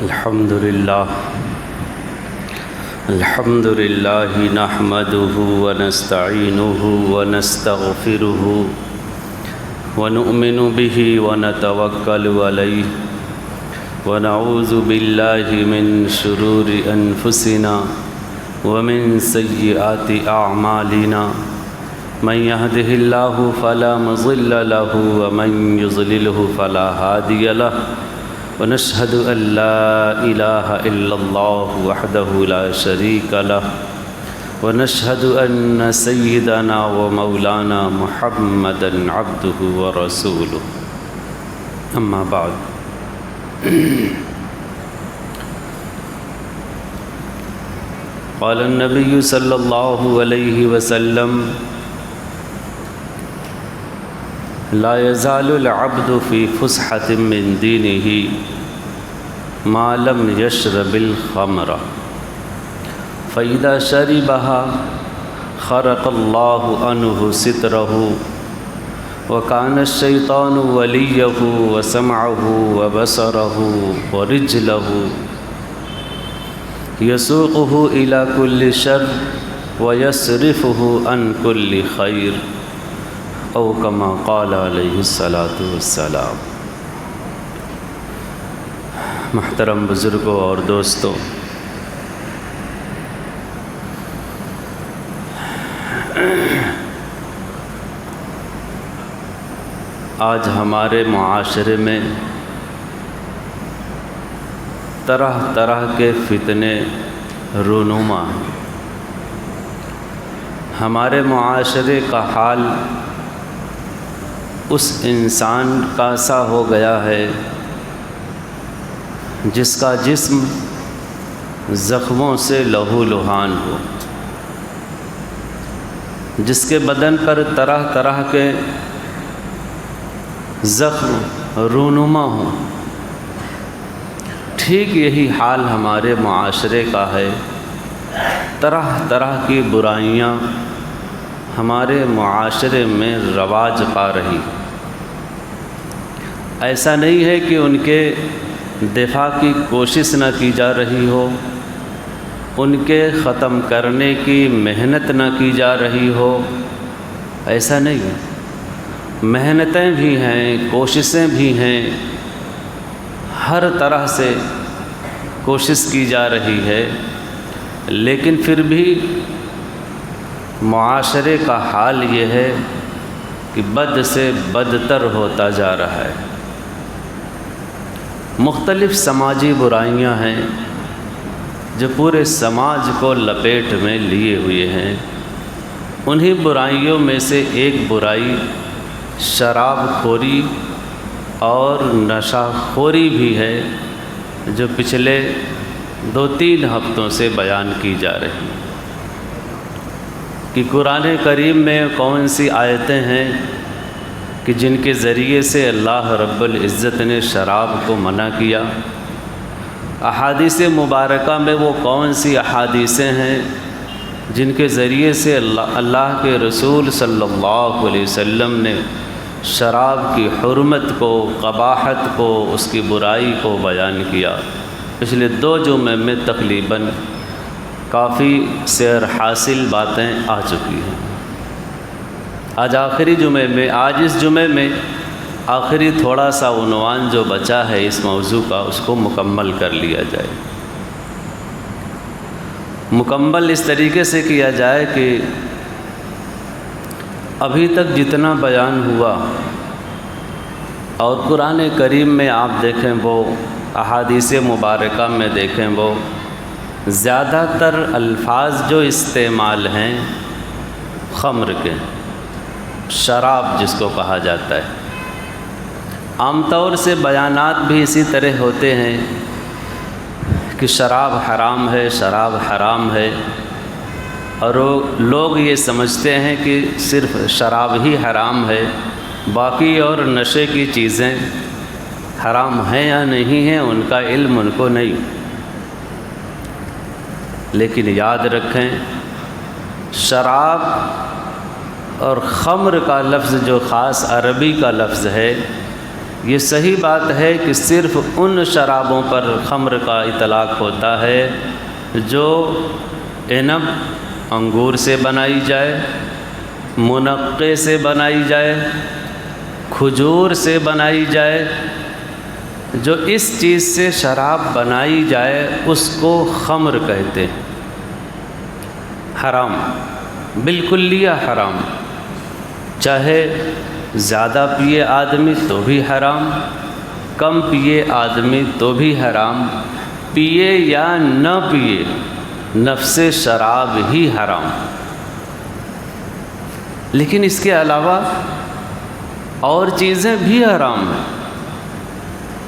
الحمد لله نحمده ونستعينه ونستغفره ونؤمن به ونتوكل عليه ونعوذ بالله من شرور أنفسنا ومن سيئات أعمالنا من يهده الله فلا مضل له ومن يضلله فلا هادي له ونشهد أن لا إله إلا الله وحده لا شريك له ونشهد أن سيدنا ومولانا محمدا عبده ورسوله أما بعد قال النبي صلى الله عليه وسلم لا يزال العبد في فسحة من دينه ما لم يشرب الخمر فإذا شربها خرق الله عنه ستره وكان الشيطان وليه وسمعه وبصره ورجله يسوقه إلى كل شر ويصرفه عن كل خير او کما قال علیہ الصلاۃ والسلام۔ محترم بزرگوں اور دوستوں، آج ہمارے معاشرے میں طرح طرح کے فتنے رونما ہیں۔ ہمارے معاشرے کا حال اس انسان کا سا ہو گیا ہے جس کا جسم زخموں سے لہو لہان ہو، جس کے بدن پر طرح طرح کے زخم رونما ہوں۔ ٹھیک یہی حال ہمارے معاشرے کا ہے۔ طرح طرح کی برائیاں ہمارے معاشرے میں رواج پا رہی۔ ایسا نہیں ہے کہ ان کے دفاع کی کوشش نہ کی جا رہی ہو، ان کے ختم کرنے کی محنت نہ کی جا رہی ہو، ایسا نہیں ہے۔ محنتیں بھی ہیں، کوششیں بھی ہیں، ہر طرح سے کوشش کی جا رہی ہے، لیکن پھر بھی معاشرے کا حال یہ ہے کہ بد سے بدتر ہوتا جا رہا ہے۔ مختلف سماجی برائیاں ہیں جو پورے سماج کو لپیٹ میں لیے ہوئے ہیں۔ انہی برائیوں میں سے ایک برائی شراب خوری اور نشہ خوری بھی ہے، جو پچھلے 2-3 ہفتوں سے بیان کی جا رہی ہے کہ قرآن کریم میں کون سی آیتیں ہیں کہ جن کے ذریعے سے اللہ رب العزت نے شراب کو منع کیا۔ احادیث مبارکہ میں وہ کون سی احادیثیں ہیں جن کے ذریعے سے اللہ کے رسول صلی اللہ علیہ وسلم نے شراب کی حرمت کو، قباحت کو، اس کی برائی کو بیان کیا۔ پچھلے 2 جمعے میں تقریباً کافی سیر حاصل باتیں آ چکی ہیں۔ آج آخری جمعے میں، اس جمعے میں آخری تھوڑا سا عنوان جو بچا ہے اس موضوع کا، اس کو مکمل کر لیا جائے۔ مکمل اس طریقے سے کیا جائے کہ ابھی تک جتنا بیان ہوا اور قرآن کریم میں آپ دیکھیں، وہ احادیث مبارکہ میں دیکھیں، وہ زیادہ تر الفاظ جو استعمال ہیں خمر کے، شراب جس کو کہا جاتا ہے۔ عام طور سے بیانات بھی اسی طرح ہوتے ہیں کہ شراب حرام ہے، شراب حرام ہے، اور لوگ یہ سمجھتے ہیں کہ صرف شراب ہی حرام ہے، باقی اور نشے کی چیزیں حرام ہیں یا نہیں ہیں ان کا علم ان کو نہیں۔ لیکن یاد رکھیں، شراب اور خمر کا لفظ جو خاص عربی کا لفظ ہے، یہ صحیح بات ہے کہ صرف ان شرابوں پر خمر کا اطلاق ہوتا ہے جو عنب انگور سے بنائی جائے، منقے سے بنائی جائے، کھجور سے بنائی جائے۔ جو اس چیز سے شراب بنائی جائے اس کو خمر کہتے ہیں۔ حرام، بالکلیہ حرام، چاہے زیادہ پیے آدمی تو بھی حرام، کم پیے آدمی تو بھی حرام، پیے یا نہ پیے نفس شراب ہی حرام۔ لیکن اس کے علاوہ اور چیزیں بھی حرام ہیں۔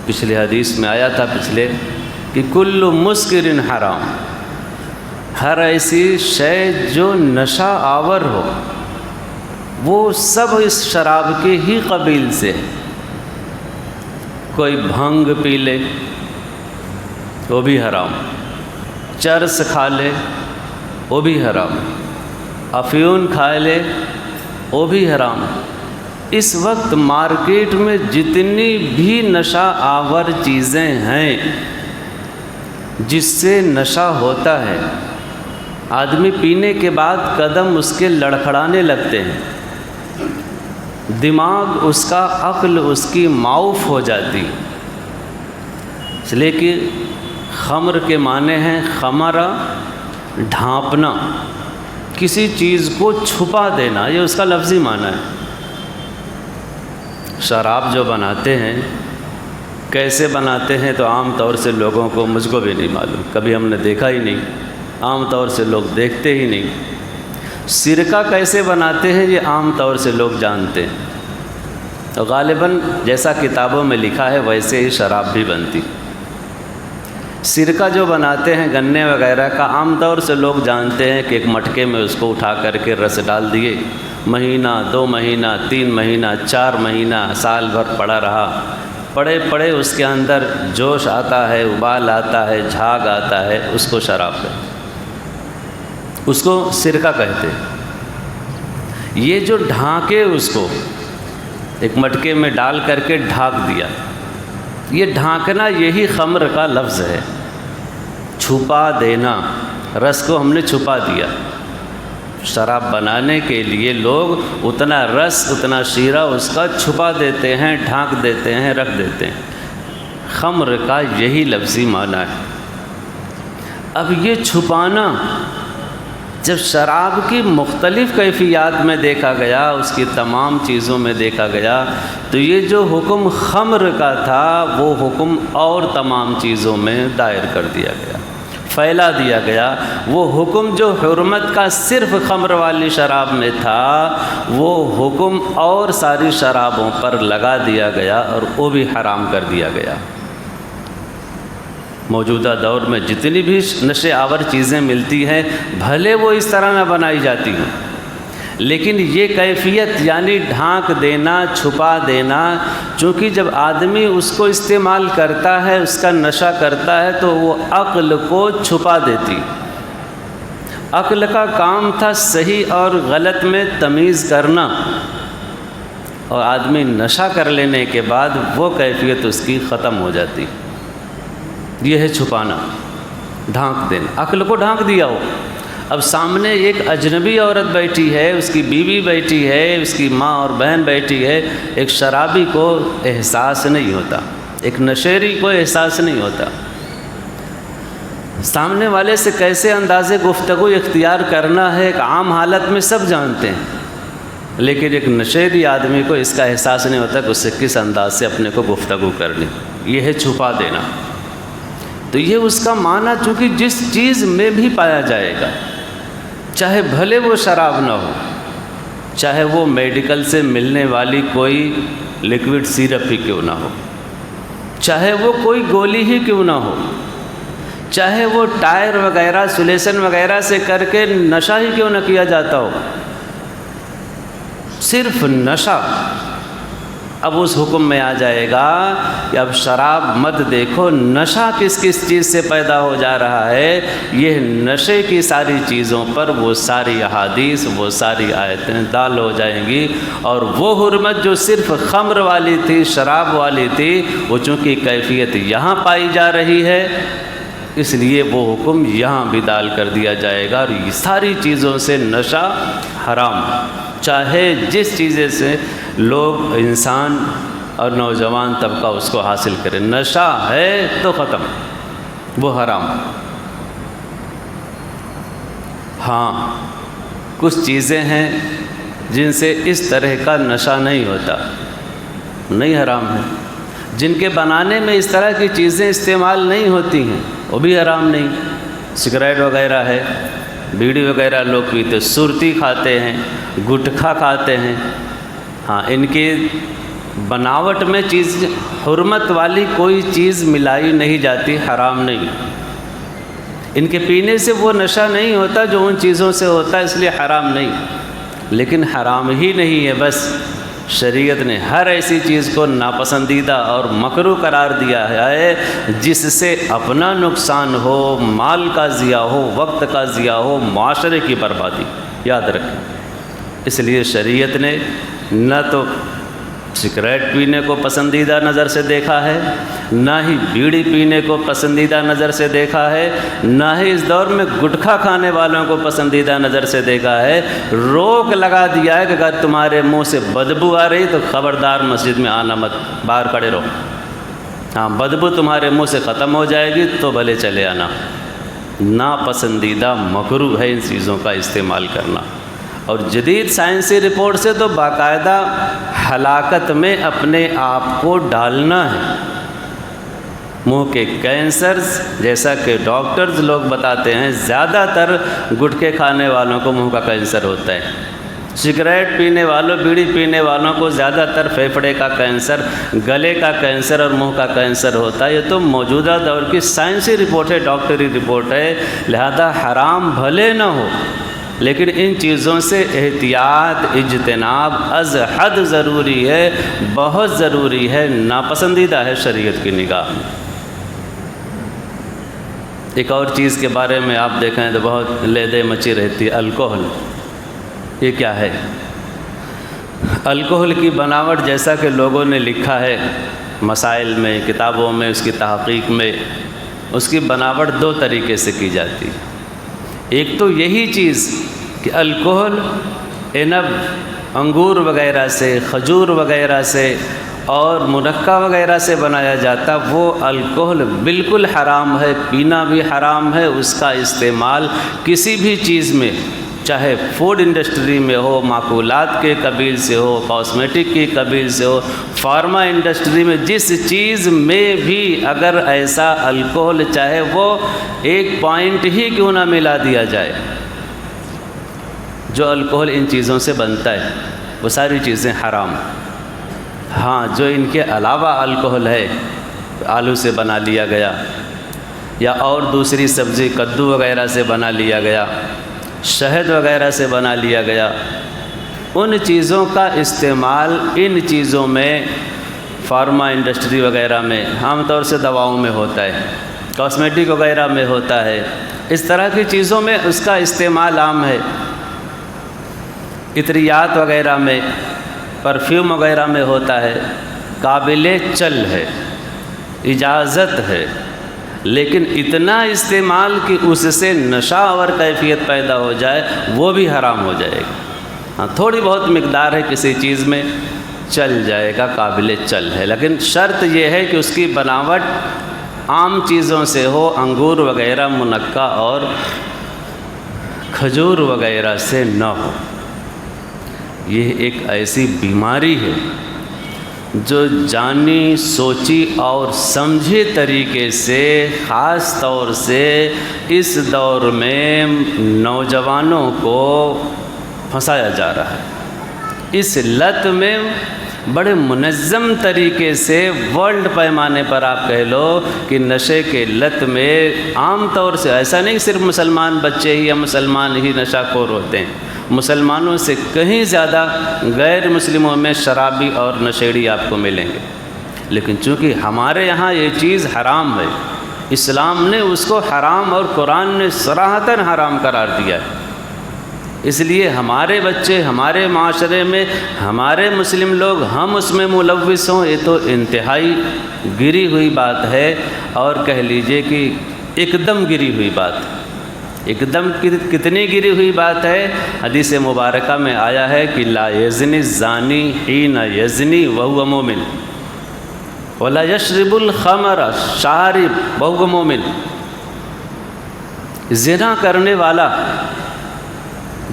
پچھلے حدیث میں آیا تھا کہ کل مسکر حرام، ہر ایسی شے جو نشہ آور ہو وہ سب اس شراب کے ہی قبیل سے ہے۔ کوئی بھنگ پی لے وہ بھی حرام، چرس کھا لے وہ بھی حرام، افیون کھا لے وہ بھی حرام۔ اس وقت مارکیٹ میں جتنی بھی نشہ آور چیزیں ہیں جس سے نشہ ہوتا ہے، آدمی پینے کے بعد قدم اس کے لڑکھڑانے لگتے ہیں، دماغ اس کا، عقل اس کی معاف ہو جاتی۔ اس لیے کہ خمر کے معنی ہیں خمرہ، ڈھانپنا، کسی چیز کو چھپا دینا، یہ اس کا لفظی معنی ہے۔ شراب جو بناتے ہیں کیسے بناتے ہیں تو عام طور سے لوگوں کو، مجھ کو بھی نہیں معلوم، کبھی ہم نے دیکھا ہی نہیں، عام طور سے لوگ دیکھتے ہی نہیں۔ سرکہ کیسے بناتے ہیں یہ عام طور سے لوگ جانتے ہیں، تو غالباً جیسا کتابوں میں لکھا ہے ویسے ہی شراب بھی بنتی۔ سرکہ جو بناتے ہیں گنے وغیرہ کا، عام طور سے لوگ جانتے ہیں کہ ایک مٹکے میں اس کو اٹھا کر کے رس ڈال دیے، مہینہ، 2 مہینہ، 3 مہینہ، 4 مہینہ، سال بھر پڑا رہا، پڑے اس کے اندر جوش آتا ہے، ابال آتا ہے، جھاگ آتا ہے، اس کو شراب کہتے ہیں، اس کو سرکہ کہتے ہیں۔ یہ جو ڈھانکے اس کو ایک مٹکے میں ڈال کر کے ڈھانک دیا، یہ ڈھانکنا یہی خمر کا لفظ ہے، چھپا دینا، رس کو ہم نے چھپا دیا۔ شراب بنانے کے لیے لوگ اتنا رس، اتنا شیرہ اس کا چھپا دیتے ہیں، ڈھانک دیتے ہیں، رکھ دیتے ہیں۔ خمر کا یہی لفظی معنی ہے۔ اب یہ چھپانا جب شراب کی مختلف کیفیات میں دیکھا گیا، اس کی تمام چیزوں میں دیکھا گیا، تو یہ جو حکم خمر کا تھا وہ حکم اور تمام چیزوں میں دائر کر دیا گیا، پھیلا دیا گیا۔ وہ حکم جو حرمت کا صرف خمر والی شراب میں تھا، وہ حکم اور ساری شرابوں پر لگا دیا گیا اور وہ بھی حرام کر دیا گیا۔ موجودہ دور میں جتنی بھی نشے آور چیزیں ملتی ہیں، بھلے وہ اس طرح نہ بنائی جاتی ہیں، لیکن یہ کیفیت یعنی ڈھانک دینا، چھپا دینا، چونکہ جب آدمی اس کو استعمال کرتا ہے، اس کا نشہ کرتا ہے، تو وہ عقل کو چھپا دیتی۔ عقل کا کام تھا صحیح اور غلط میں تمیز کرنا، اور آدمی نشہ کر لینے کے بعد وہ کیفیت اس کی ختم ہو جاتی۔ یہ ہے چھپانا، ڈھانک دینا، عقل کو ڈھانک دیا ہو۔ اب سامنے ایک اجنبی عورت بیٹھی ہے، اس کی بیوی بیٹھی ہے، اس کی ماں اور بہن بیٹھی ہے، ایک شرابی کو احساس نہیں ہوتا، ایک نشیری کو احساس نہیں ہوتا، سامنے والے سے کیسے انداز گفتگو اختیار کرنا ہے ایک عام حالت میں سب جانتے ہیں، لیکن ایک نشیری آدمی کو اس کا احساس نہیں ہوتا کہ اس سے کس انداز سے اپنے کو گفتگو کرنی۔ یہ ہے چھپا دینا۔ تو یہ اس کا معنی چونکہ جس چیز میں بھی پایا جائے گا، چاہے بھلے وہ شراب نہ ہو، چاہے وہ میڈیکل سے ملنے والی کوئی لیکوڈ سیرپ ہی کیوں نہ ہو، چاہے وہ کوئی گولی ہی کیوں نہ ہو، چاہے وہ ٹائر وغیرہ سولیشن وغیرہ سے کر کے نشہ ہی کیوں نہ کیا جاتا ہو، صرف نشہ اب اس حکم میں آ جائے گا کہ اب شراب مت دیکھو، نشہ کس کس چیز سے پیدا ہو جا رہا ہے، یہ نشے کی ساری چیزوں پر وہ ساری احادیث، وہ ساری آیتیں دال ہو جائیں گی، اور وہ حرمت جو صرف خمر والی تھی، شراب والی تھی، وہ چونکہ کیفیت یہاں پائی جا رہی ہے، اس لیے وہ حکم یہاں بھی دال کر دیا جائے گا، اور یہ ساری چیزوں سے نشہ حرام، چاہے جس چیزیں سے لوگ، انسان اور نوجوان طبقہ اس کو حاصل کرے، نشہ ہے تو ختم، وہ حرام۔ ہاں کچھ چیزیں ہیں جن سے اس طرح کا نشہ نہیں ہوتا، نہیں حرام ہے، جن کے بنانے میں اس طرح کی چیزیں استعمال نہیں ہوتی ہیں، وہ بھی حرام نہیں۔ سگریٹ وغیرہ ہے، بیڑی وغیرہ لوگ پیتے، سرتی کھاتے ہیں، گٹکھا کھاتے ہیں، ہاں ان کی بناوٹ میں چیز حرمت والی کوئی چیز ملائی نہیں جاتی، حرام نہیں۔ ان کے پینے سے وہ نشہ نہیں ہوتا جو ان چیزوں سے ہوتا ہے، اس لیے حرام نہیں، لیکن حرام ہی نہیں ہے، بس شریعت نے ہر ایسی چیز کو ناپسندیدہ اور مکروہ قرار دیا ہے جس سے اپنا نقصان ہو، مال کا ضیاع ہو، وقت کا ضیاع ہو، معاشرے کی بربادی، یاد رکھیں۔ اس لیے شریعت نے نہ تو سگریٹ پینے کو پسندیدہ نظر سے دیکھا ہے، نہ ہی بیڑی پینے کو پسندیدہ نظر سے دیکھا ہے، نہ ہی اس دور میں گٹکھا کھانے والوں کو پسندیدہ نظر سے دیکھا ہے۔ روک لگا دیا ہے کہ اگر تمہارے منہ سے بدبو آ رہی تو خبردار مسجد میں آنا مت، باہر کھڑے رہو، ہاں بدبو تمہارے منہ سے ختم ہو جائے گی تو بھلے چلے آنا۔ ناپسندیدہ مکروہ ہے ان چیزوں کا استعمال کرنا، اور جدید سائنسی رپورٹ سے تو باقاعدہ ہلاکت میں اپنے آپ کو ڈالنا ہے۔ منہ کے کینسرز، جیسا کہ ڈاکٹرز لوگ بتاتے ہیں، زیادہ تر گٹکے کھانے والوں کو منہ کا کینسر ہوتا ہے، سگریٹ پینے والوں، بیڑی پینے والوں کو زیادہ تر پھیپھڑے کا کینسر، گلے کا کینسر اور منہ کا کینسر ہوتا ہے۔ یہ تو موجودہ دور کی سائنسی رپورٹ ہے، ڈاکٹری رپورٹ ہے، لہذا حرام بھلے نہ ہو لیکن ان چیزوں سے احتیاط، اجتناب از حد ضروری ہے، بہت ضروری ہے، ناپسندیدہ ہے شریعت کی نگاہ میں۔ ایک اور چیز کے بارے میں آپ دیکھیں تو بہت لیدے مچی رہتی ہے، الکوہل۔ یہ کیا ہے؟ الکوہل کی بناوٹ جیسا کہ لوگوں نے لکھا ہے مسائل میں، کتابوں میں، اس کی تحقیق میں، اس کی بناوٹ دو طریقے سے کی جاتی ہے۔ ایک تو یہی چیز کہ الکوہل عنب، انگور وغیرہ سے، کھجور وغیرہ سے اور منقہ وغیرہ سے بنایا جاتا، وہ الکوہل بالکل حرام ہے، پینا بھی حرام ہے، اس کا استعمال کسی بھی چیز میں، چاہے فوڈ انڈسٹری میں ہو، معقولات کے قبیل سے ہو، کاسمیٹک کی قبیل سے ہو، فارما انڈسٹری میں، جس چیز میں بھی اگر ایسا الکوہل چاہے وہ 1 پوائنٹ ہی کیوں نہ ملا دیا جائے، جو الکوہل ان چیزوں سے بنتا ہے وہ ساری چیزیں حرام۔ ہاں جو ان کے علاوہ الکوہل ہے، آلو سے بنا لیا گیا یا اور دوسری سبزی کدو وغیرہ سے بنا لیا گیا، شہد وغیرہ سے بنا لیا گیا، ان چیزوں کا استعمال ان چیزوں میں، فارما انڈسٹری وغیرہ میں، عام طور سے دواؤں میں ہوتا ہے، کاسمیٹک وغیرہ میں ہوتا ہے، اس طرح کی چیزوں میں اس کا استعمال عام ہے، عطریات وغیرہ میں، پرفیوم وغیرہ میں ہوتا ہے، قابل چل ہے، اجازت ہے، لیکن اتنا استعمال کہ اس سے نشہ اور کیفیت پیدا ہو جائے وہ بھی حرام ہو جائے گا۔ ہاں تھوڑی بہت مقدار ہے کسی چیز میں چل جائے گا، قابل چل ہے، لیکن شرط یہ ہے کہ اس کی بناوٹ عام چیزوں سے ہو، انگور وغیرہ، منقہ اور کھجور وغیرہ سے نہ ہو۔ یہ ایک ایسی بیماری ہے جو جانی سوچی اور سمجھے طریقے سے، خاص طور سے اس دور میں نوجوانوں کو پھنسایا جا رہا ہے۔ اس لت میں بڑے منظم طریقے سے ورلڈ پیمانے پر آپ کہہ لو کہ نشے کے لت میں عام طور سے ایسا نہیں صرف مسلمان بچے ہی یا مسلمان ہی نشہ خور ہوتے ہیں، مسلمانوں سے کہیں زیادہ غیر مسلموں میں شرابی اور نشیڑی آپ کو ملیں گے، لیکن چونکہ ہمارے یہاں یہ چیز حرام ہے، اسلام نے اس کو حرام اور قرآن نے صراحتاً حرام قرار دیا ہے، اس لیے ہمارے بچے ہمارے معاشرے میں ہمارے مسلم لوگ ہم اس میں ملوث ہوں، یہ تو انتہائی گری ہوئی بات ہے، اور کہہ لیجئے کہ ایک دم گری ہوئی بات، ایک دم کتنی گری ہوئی بات ہے۔ حدیث مبارکہ میں آیا ہے کہ لا یزنی الزانی حین یزنی وہو مومن ولا یشرب الخمر شارب وہو مومن، زنا کرنے والا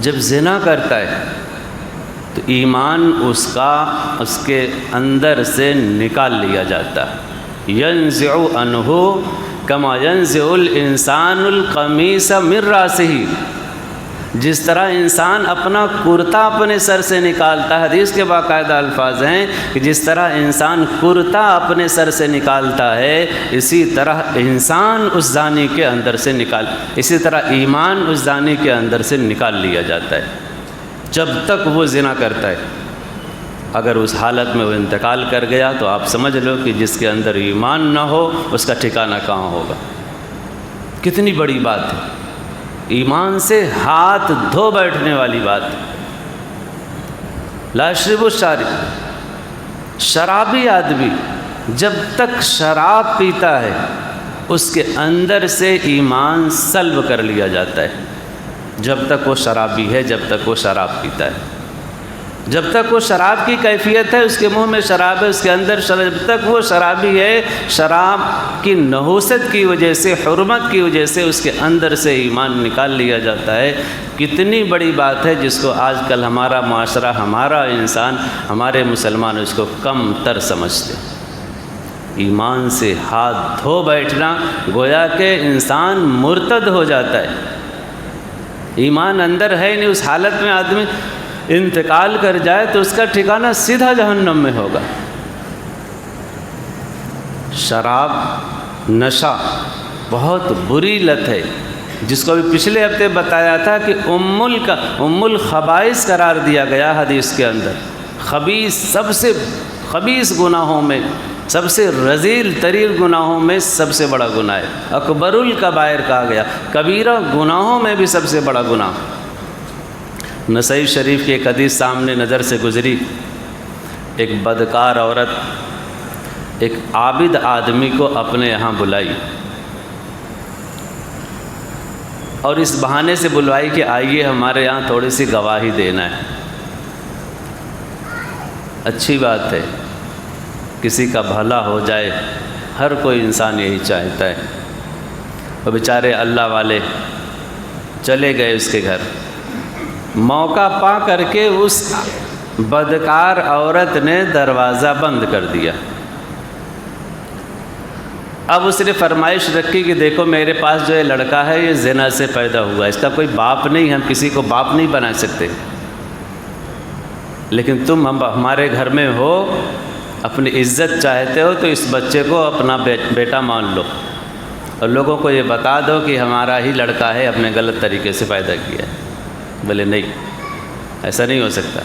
جب زنا کرتا ہے تو ایمان اس کے اندر سے نکال لیا جاتا ہے، ینزع عنہ کما ینزع الانسان القمیص من راسہ، جس طرح انسان اپنا کرتا اپنے سر سے نکالتا ہے، حدیث کے باقاعدہ الفاظ ہیں کہ جس طرح انسان کرتا اپنے سر سے نکالتا ہے، اسی طرح انسان اس زانی کے اندر سے اسی طرح ایمان اس زانی کے اندر سے نکال لیا جاتا ہے جب تک وہ زنا کرتا ہے۔ اگر اس حالت میں وہ انتقال کر گیا تو آپ سمجھ لو کہ جس کے اندر ایمان نہ ہو اس کا ٹھکانہ کہاں ہوگا۔ کتنی بڑی بات ہے، ایمان سے ہاتھ دھو بیٹھنے والی بات۔ لا یشرب الشارب، شرابی آدمی جب تک شراب پیتا ہے اس کے اندر سے ایمان سلب کر لیا جاتا ہے، جب تک وہ شرابی ہے، جب تک وہ شراب پیتا ہے، جب تک وہ شراب کی کیفیت ہے، اس کے منہ میں شراب ہے، اس کے اندر جب تک وہ شرابی ہے، شراب کی نحوست کی وجہ سے، حرمت کی وجہ سے اس کے اندر سے ایمان نکال لیا جاتا ہے۔ کتنی بڑی بات ہے جس کو آج کل ہمارا معاشرہ، ہمارا انسان، ہمارے مسلمان اس کو کم تر سمجھتے۔ ایمان سے ہاتھ دھو بیٹھنا گویا کہ انسان مرتد ہو جاتا ہے، ایمان اندر ہے نہیں، اس حالت میں آدمی انتقال کر جائے تو اس کا ٹھکانہ سیدھا جہنم میں ہوگا۔ شراب، نشہ بہت بری لت ہے، جس کو بھی پچھلے ہفتے بتایا تھا کہ ام الخبائث قرار دیا گیا حدیث کے اندر۔ خبیث، سب سے خبیث گناہوں میں، سب سے رذیل ترین گناہوں میں سب سے بڑا گناہ ہے، اکبر الکبائر کہا گیا، کبیرہ گناہوں میں بھی سب سے بڑا گناہ۔ نسائی شریف کی ایک حدیث سامنے نظر سے گزری، ایک بدکار عورت ایک عابد آدمی کو اپنے یہاں بلائی، اور اس بہانے سے بلوائی کہ آئیے ہمارے یہاں تھوڑی سی گواہی دینا ہے۔ اچھی بات ہے، کسی کا بھلا ہو جائے، ہر کوئی انسان یہی چاہتا ہے۔ وہ بیچارے اللہ والے چلے گئے اس کے گھر، موقع پا کر کے اس بدکار عورت نے دروازہ بند کر دیا۔ اب اس نے فرمائش رکھی کہ دیکھو میرے پاس جو یہ لڑکا ہے یہ زنا سے پیدا ہوا ہے، اس کا کوئی باپ نہیں، ہم کسی کو باپ نہیں بنا سکتے، لیکن تم ہمارے گھر میں ہو، اپنی عزت چاہتے ہو تو اس بچے کو اپنا بیٹا مان لو، اور لوگوں کو یہ بتا دو کہ ہمارا ہی لڑکا ہے، اپنے غلط طریقے سے پیدا کیا ہے۔ بولے نہیں، ایسا نہیں ہو سکتا۔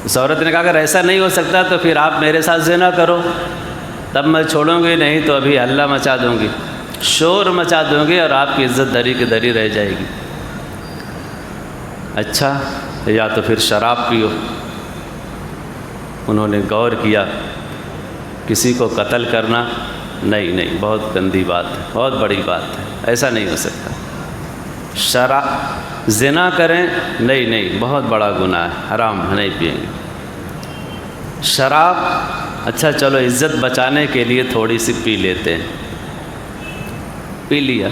اس عورت نے کہا اگر ایسا نہیں ہو سکتا تو پھر آپ میرے ساتھ زنا کرو، تب میں چھوڑوں گی، نہیں تو ابھی ہلہ مچا دوں گی، شور مچا دوں گی، اور آپ کی عزت دری کی دری رہ جائے گی۔ اچھا، یا تو پھر شراب پیو۔ انہوں نے غور کیا، کسی کو قتل کرنا نہیں، بہت گندی بات ہے، بہت بڑی بات ہے، ایسا نہیں ہو سکتا۔ زنا کریں، نہیں، بہت بڑا گناہ ہے، حرام، نہیں پئیں گے۔ شراب، اچھا چلو عزت بچانے کے لیے تھوڑی سی پی لیتے ہیں، پی لیا،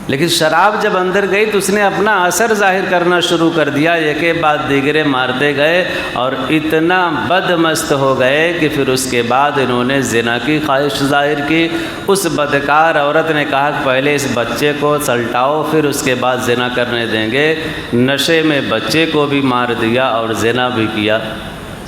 لیکن شراب جب اندر گئی تو اس نے اپنا اثر ظاہر کرنا شروع کر دیا، ایک کے بعد دیگرے مارتے گئے، اور اتنا بدمست ہو گئے کہ پھر اس کے بعد انہوں نے زنا کی خواہش ظاہر کی۔ اس بدکار عورت نے کہا کہ پہلے اس بچے کو سلٹاؤ، پھر اس کے بعد زنا کرنے دیں گے۔ نشے میں بچے کو بھی مار دیا اور زنا بھی کیا۔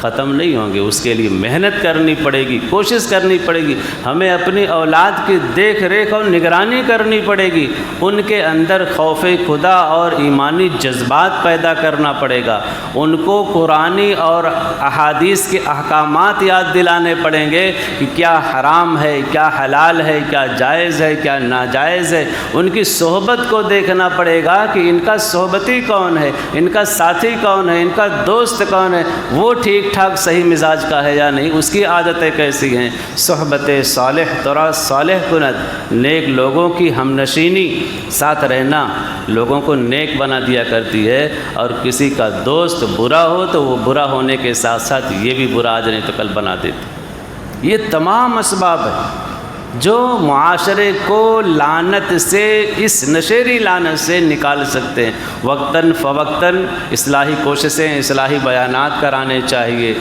ختم نہیں ہوں گے۔ اس کے لیے محنت کرنی پڑے گی، کوشش کرنی پڑے گی، ہمیں اپنی اولاد کی دیکھ ریکھ اور نگرانی کرنی پڑے گی، ان کے اندر خوف خدا اور ایمانی جذبات پیدا کرنا پڑے گا، ان کو قرآنی اور احادیث کے احکامات یاد دلانے پڑیں گے کہ کیا حرام ہے، کیا حلال ہے، کیا جائز ہے، کیا ناجائز ہے۔ ان کی صحبت کو دیکھنا پڑے گا کہ ان کا صحبتی کون ہے، ان کا ساتھی کون ہے، ان کا دوست کون ہے، وہ ٹھیک ٹھاک صحیح مزاج کا ہے یا نہیں، اس کی عادتیں کیسی ہیں۔ صحبت صالح ترا صالح کند، نیک لوگوں کی ہم نشینی ساتھ رہنا لوگوں کو نیک بنا دیا کرتی ہے، اور کسی کا دوست برا ہو تو وہ برا ہونے کے ساتھ ساتھ یہ بھی برا آج نہیں تو کل بنا دیتی۔ یہ تمام اسباب ہیں جو معاشرے کو لعنت سے، اس نشیری لعنت سے نکال سکتے ہیں۔ وقتاً فوقتاً اصلاحی کوششیں، اصلاحی بیانات کرانے چاہیے۔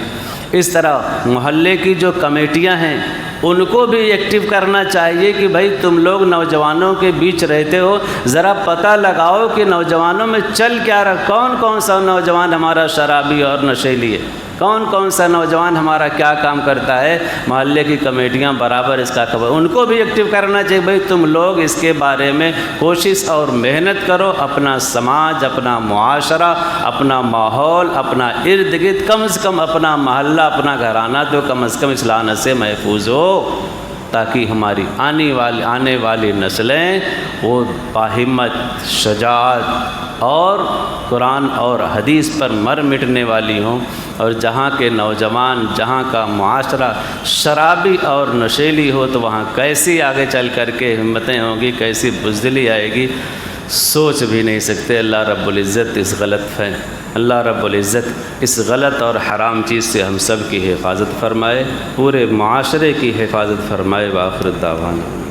اس طرح محلے کی جو کمیٹیاں ہیں ان کو بھی ایکٹیو کرنا چاہیے کہ بھائی تم لوگ نوجوانوں کے بیچ رہتے ہو، ذرا پتہ لگاؤ کہ نوجوانوں میں چل کیا رہا، کون کون سا نوجوان ہمارا شرابی اور نشیلی ہے، کون کون سا نوجوان ہمارا کیا کام کرتا ہے۔ محلے کی کمیٹیاں برابر اس کا خبر، ان کو بھی ایکٹیو کرنا چاہیے، بھائی تم لوگ اس کے بارے میں کوشش اور محنت کرو، اپنا سماج، اپنا معاشرہ، اپنا ماحول، اپنا ارد گرد، کم سے کم اپنا محلہ، اپنا گھرانہ تو کم از کم اس لعنت سے محفوظ ہو، تاکہ ہماری آنے والی نسلیں وہ باہمت، شجاعت اور قرآن اور حدیث پر مر مٹنے والی ہوں، اور جہاں کے نوجوان، جہاں کا معاشرہ شرابی اور نشیلی ہو تو وہاں کیسی آگے چل کر کے ہمتیں ہوں گی، کیسی بزدلی آئے گی، سوچ بھی نہیں سکتے۔ اللہ رب العزت اس غلط اور حرام چیز سے ہم سب کی حفاظت فرمائے، پورے معاشرے کی حفاظت فرمائے۔ وآخر الدعوانا